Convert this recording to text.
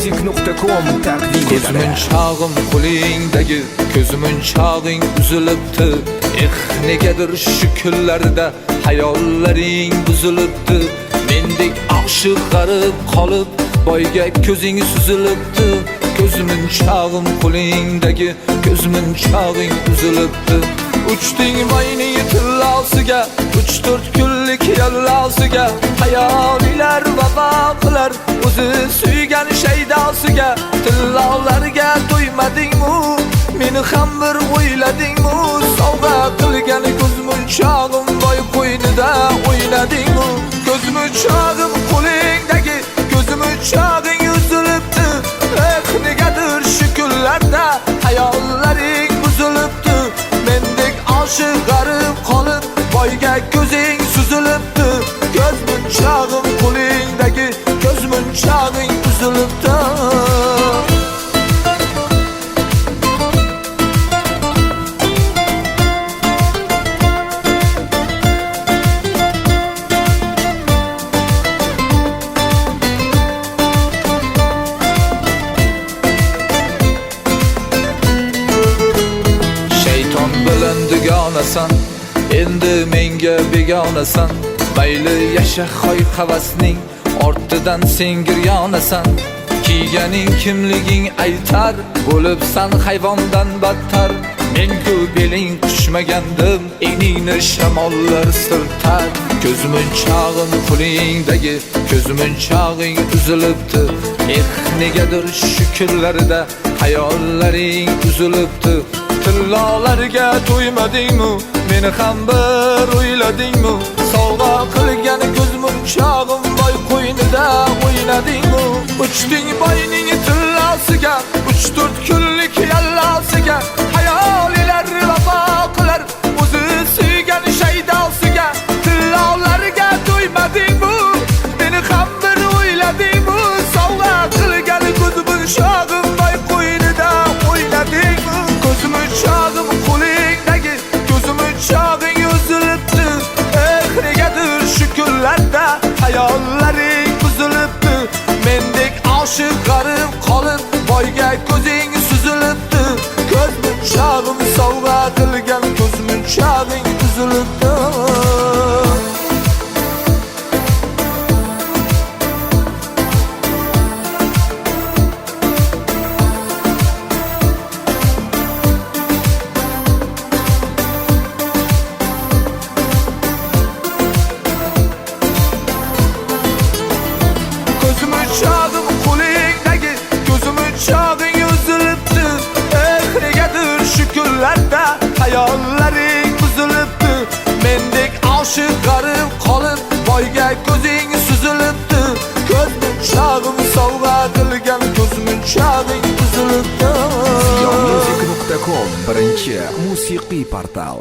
Ziyonmusic.com taqdim etadi. Ko'zimning chog'im qo'lingdagi, ko'zimning chog'ing uzilibdi. Negadir shu kunlarda hayollaring buzilibdi. Mendek oshiq g'arib qolib, boyga ko'zing suzilibdi. Ko'zimning chog'im qo'lingdagi, ko'zimning chog'ing uzilibdi. Uchding mayning tillosiga, 3-4 kunlik yallosiga, hayolilar vafo qilar o'zi suygan shaydosiga. Tillolarga to'ymadingmi? Meni ham bir o'yladingmi? Sovg'a qilgan ko'zmunchog'im boy qo'ynida o'ynadingmi? Ko'zmunchog'im qo'lingdagi, ko'zmunchog'ing uzilibdi. Negadir shu kunlarda hayollaring buzilibdi. Mendek oshiq g'arib qolib, boyga ko'zing suzilibdi. Ko'zmunchog'im qo'lingdagi, ko'zmunchog'ing uzilibdi. Dugonasan, endi menga begonasan. Mayli yasha xoy havasning ortidan sen giryonasan. Kiyganing kimliging aytar, bo'libsan hayvondan battar. Men-ku beling qushmagandim, eningni shamollar sirtar. Ko'zmunchog'im qo'lingdagi, ko'zmunchog'ing uzilibdi. Negadir shu kunlarda hayollaring uzilibdi. Tillolarga to'ymadingmi? Meni ham bir o'yladingmi? Sovg'a qilgan ko'zmunchog'im boy qo'ynida o'ynadingmi? Uchding boyning tillosiga, 3-4 kunlik yallosiga, hayolilar vafo qilar o'zi suygan shaydosiga. Tillolarga to'ymadingmi? Meni ham bir o'yladingmi? Sovg'a qilgan ko'zmunchog'im boy qo'ynida o'ynadingmi? Ko'zmunchog'im qo'lingdagi, ko'zmunchog'ing uzilibdi. Negadir shu kunlarda hayollaring buzilibdi. Mendek oshiq g'arib qolib, boyga ko'zing suzilibdi. Ko'zmunchog'im sovg'a qilgan, ko'zmunchog'ing uzilibdi. Ko'zmunchog'im qo'lingdagi, ko'zmunchog'ing uzilibdi. Negadir shu kunlarda hayollaring buzilibdi. Mendek oshiq g'arib qolib, boyga ko'zing suzilibdi. Ko'zmunchog'im sovg'a qilgan, ko'zmunchog'ing uzilibdi. Ziyonmusic.com birinchi musiqiy portal.